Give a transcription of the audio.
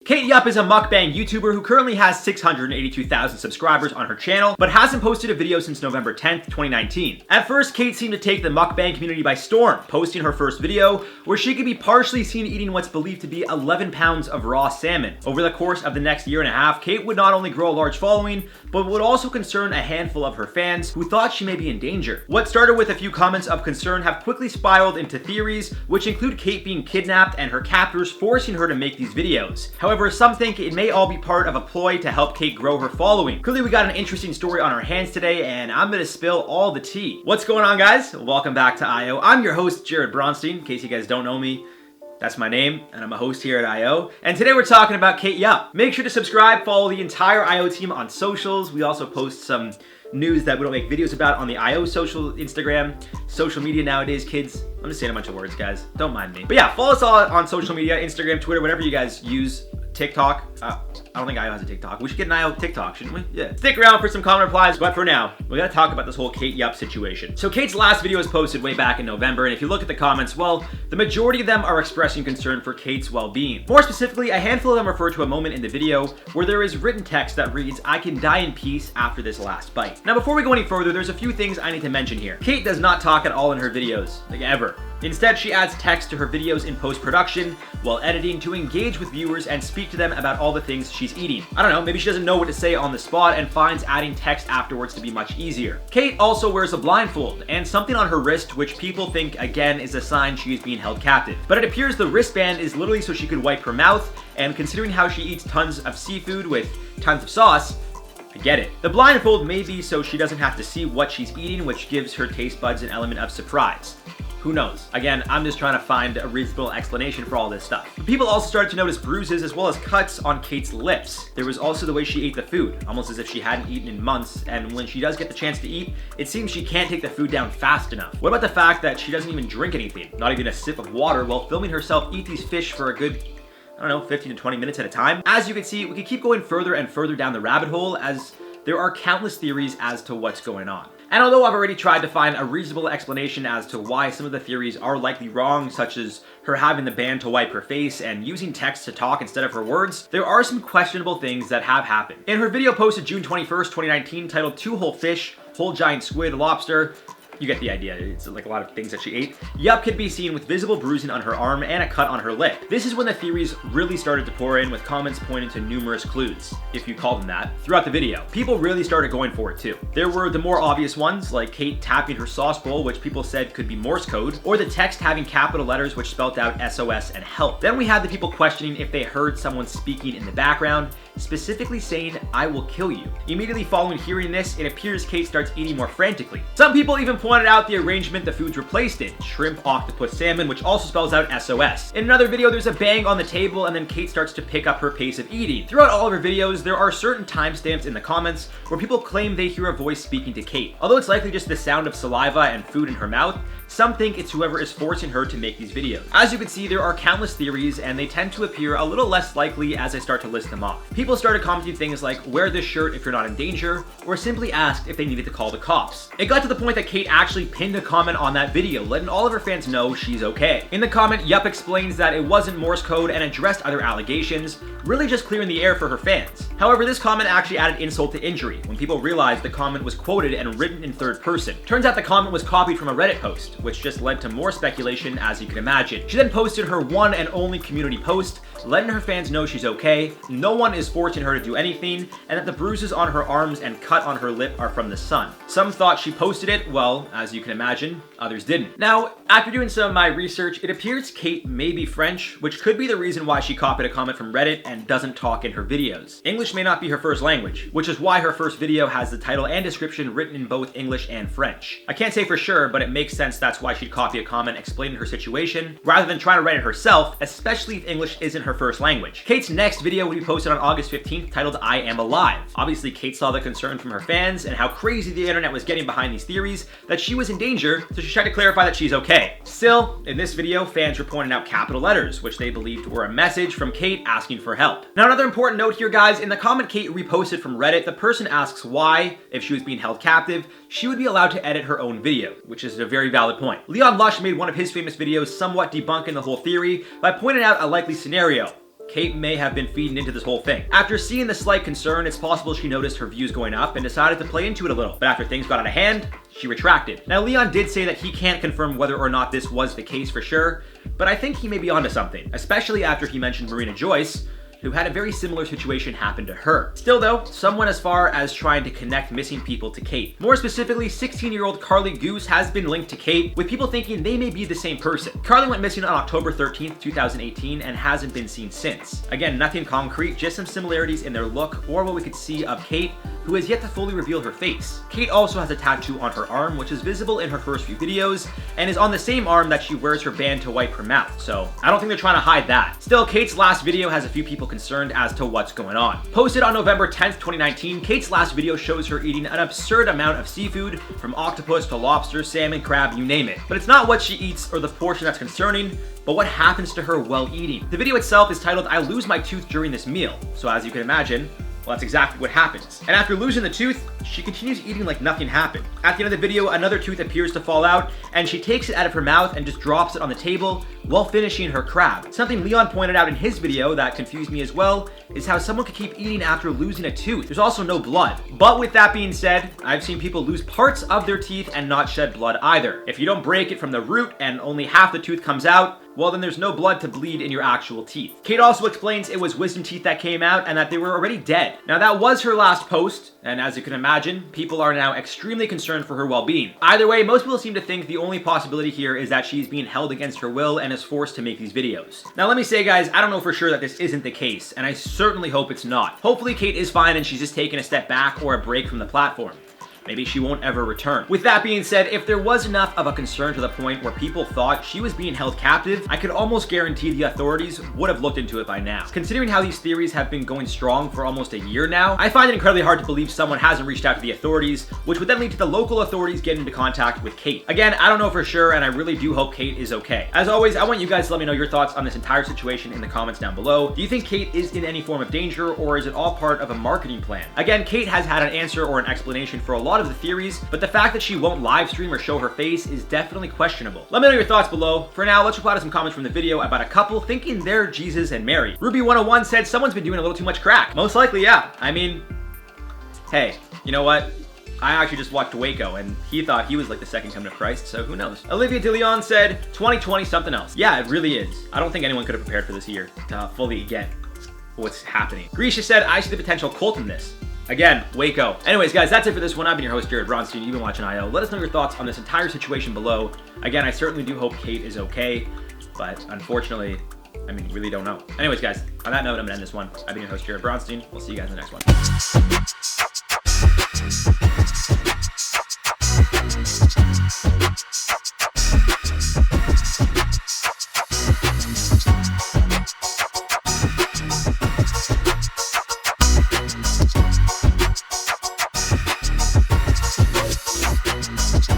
Kate Yup is a mukbang YouTuber who currently has 682,000 subscribers on her channel, but hasn't posted a video since November 10th, 2019. At first, Kate seemed to take the mukbang community by storm, posting her first video where she could be partially seen eating what's believed to be 11 pounds of raw salmon. Over the course of the next year and a half, Kate would not only grow a large following, but would also concern a handful of her fans who thought she may be in danger. What started with a few comments of concern have quickly spiraled into theories, which include Kate being kidnapped and her captors forcing her to make these videos. However, some think it may all be part of a ploy to help Kate grow her following. Clearly, we got an interesting story on our hands today, and I'm gonna spill all the tea. What's going on, guys? Welcome back to IO. I'm your host, Jared Bronstein. In case you guys don't know me, that's my name, and I'm a host here at IO. And today we're talking about Kate Yup. Make sure to subscribe, follow the entire IO team on socials. We also post some news that we don't make videos about on the IO social Instagram. Social media nowadays, kids. I'm just saying a bunch of words, guys. Don't mind me. But yeah, follow us all on social media, Instagram, Twitter, whatever you guys use. TikTok. I don't think IO has a TikTok. We should get an IO TikTok, shouldn't we? Yeah. Stick around for some comment replies, but for now, we gotta talk about this whole Kate Yup situation. So Kate's last video was posted way back in November, and if you look at the comments, well, the majority of them are expressing concern for Kate's well-being. More specifically, a handful of them refer to a moment in the video where there is written text that reads, "I can die in peace after this last bite." Now, before we go any further, there's a few things I need to mention here. Kate does not talk at all in her videos, like ever. Instead, she adds text to her videos in post-production while editing to engage with viewers and speak to them about all the things she's eating. I don't know, maybe she doesn't know what to say on the spot and finds adding text afterwards to be much easier. Kate also wears a blindfold and something on her wrist which people think, again, is a sign she is being held captive. But it appears the wristband is literally so she could wipe her mouth, and considering how she eats tons of seafood with tons of sauce, I get it. The blindfold may be so she doesn't have to see what she's eating, which gives her taste buds an element of surprise. Who knows? Again, I'm just trying to find a reasonable explanation for all this stuff. People also started to notice bruises as well as cuts on Kate's lips. There was also the way she ate the food, almost as if she hadn't eaten in months, and when she does get the chance to eat, it seems she can't take the food down fast enough. What about the fact that she doesn't even drink anything, not even a sip of water, while filming herself eat these fish for a good, I don't know, 15 to 20 minutes at a time? As you can see, we can keep going further and further down the rabbit hole as there are countless theories as to what's going on. And although I've already tried to find a reasonable explanation as to why some of the theories are likely wrong, such as her having the band to wipe her face and using text to talk instead of her words, there are some questionable things that have happened. In her video posted June 21st, 2019, titled "Two Whole Fish, Whole Giant Squid, Lobster," you get the idea, it's like a lot of things that she ate, Yup could be seen with visible bruising on her arm and a cut on her lip. This is when the theories really started to pour in, with comments pointing to numerous clues, if you call them that, throughout the video. People really started going for it too. There were the more obvious ones, like Kate tapping her sauce bowl, which people said could be Morse code, or the text having capital letters which spelled out SOS and help. Then we had the people questioning if they heard someone speaking in the background, specifically saying, "I will kill you." Immediately following hearing this, it appears Kate starts eating more frantically. Some people even pointed out the arrangement the foods were placed in: shrimp, octopus, salmon, which also spells out SOS. In another video, there's a bang on the table and then Kate starts to pick up her pace of eating. Throughout all of her videos, there are certain timestamps in the comments where people claim they hear a voice speaking to Kate. Although it's likely just the sound of saliva and food in her mouth, some think it's whoever is forcing her to make these videos. As you can see, there are countless theories, and they tend to appear a little less likely as I start to list them off. People started commenting things like, "Wear this shirt if you're not in danger," or simply asked if they needed to call the cops. It got to the point that Kate actually pinned a comment on that video, letting all of her fans know she's okay. In the comment, Yup explains that it wasn't Morse code and addressed other allegations, really just clearing the air for her fans. However, this comment actually added insult to injury when people realized the comment was quoted and written in third person. Turns out the comment was copied from a Reddit post, which just led to more speculation, as you can imagine. She then posted her one and only community post, letting her fans know she's okay, no one is forcing her to do anything, and that the bruises on her arms and cut on her lip are from the sun. Some thought she posted it, well, as you can imagine, others didn't. Now, after doing some of my research, it appears Kate may be French, which could be the reason why she copied a comment from Reddit and doesn't talk in her videos. English may not be her first language, which is why her first video has the title and description written in both English and French. I can't say for sure, but it makes sense that's why she'd copy a comment explaining her situation, rather than trying to write it herself, especially if English isn't her first language. Kate's next video will be posted on August 15th, titled "I Am Alive." Obviously, Kate saw the concern from her fans and how crazy the internet was getting behind these theories that she was in danger, so she tried to clarify that she's okay. Still, in this video, fans were pointing out capital letters, which they believed were a message from Kate asking for help. Now, another important note here, guys, in the comment Kate reposted from Reddit, the person asks why, if she was being held captive, she would be allowed to edit her own video, which is a very valid point. Leon Lush made one of his famous videos somewhat debunking the whole theory by pointing out a likely scenario. Kate may have been feeding into this whole thing. After seeing the slight concern, it's possible she noticed her views going up and decided to play into it a little. But after things got out of hand, she retracted. Now, Leon did say that he can't confirm whether or not this was the case for sure, but I think he may be onto something, especially after he mentioned Marina Joyce, who had a very similar situation happen to her. Still though, some went as far as trying to connect missing people to Kate. More specifically, 16-year-old Carly Goose has been linked to Kate, with people thinking they may be the same person. Carly went missing on October 13th, 2018 and hasn't been seen since. Again, nothing concrete, just some similarities in their look or what we could see of Kate, who has yet to fully reveal her face. Kate also has a tattoo on her arm, which is visible in her first few videos, and is on the same arm that she wears her band to wipe her mouth, so I don't think they're trying to hide that. Still, Kate's last video has a few people concerned as to what's going on. Posted on November 10th, 2019, Kate's last video shows her eating an absurd amount of seafood, from octopus to lobster, salmon, crab, you name it. But it's not what she eats or the portion that's concerning, but what happens to her while eating. The video itself is titled, "I lose my tooth during this meal," so as you can imagine, well, that's exactly what happens. And after losing the tooth, she continues eating like nothing happened. At the end of the video, another tooth appears to fall out, and she takes it out of her mouth and just drops it on the table while finishing her crab. Something Leon pointed out in his video that confused me as well is how someone could keep eating after losing a tooth. There's also no blood. But with that being said, I've seen people lose parts of their teeth and not shed blood either. If you don't break it from the root and only half the tooth comes out, well, then there's no blood to bleed in your actual teeth. Kate also explains it was wisdom teeth that came out and that they were already dead. Now, that was her last post, and as you can imagine, people are now extremely concerned for her well-being. Either way, most people seem to think the only possibility here is that she's being held against her will and is forced to make these videos. Now, let me say, guys, I don't know for sure that this isn't the case, and I certainly hope it's not. Hopefully, Kate is fine and she's just taking a step back or a break from the platform. Maybe she won't ever return. With that being said, if there was enough of a concern to the point where people thought she was being held captive, I could almost guarantee the authorities would have looked into it by now. Considering how these theories have been going strong for almost a year now, I find it incredibly hard to believe someone hasn't reached out to the authorities, which would then lead to the local authorities getting into contact with Kate. Again, I don't know for sure, and I really do hope Kate is okay. As always, I want you guys to let me know your thoughts on this entire situation in the comments down below. Do you think Kate is in any form of danger, or is it all part of a marketing plan? Again, Kate has had an answer or an explanation for a lot of the theories, but the fact that she won't live stream or show her face is definitely questionable. Let me know your thoughts below. For now, let's reply to some comments from the video about a couple thinking they're Jesus and Mary. Ruby101 said someone's been doing a little too much crack. Most likely, yeah. I mean, hey, you know what? I actually just watched Waco, and he thought he was like the second coming of Christ, so who knows? Olivia De Leon said, 2020 something else. Yeah, it really is. I don't think anyone could have prepared for this year to fully get what's happening. Grisha said, I see the potential cult in this. Again, Waco. Anyways, guys, that's it for this one. I've been your host, Jared Bronstein. You've been watching IO. Let us know your thoughts on this entire situation below. Again, I certainly do hope Kate is okay, but unfortunately, I mean, really don't know. Anyways, guys, on that note, I'm gonna end this one. I've been your host, Jared Bronstein. We'll see you guys in the next one.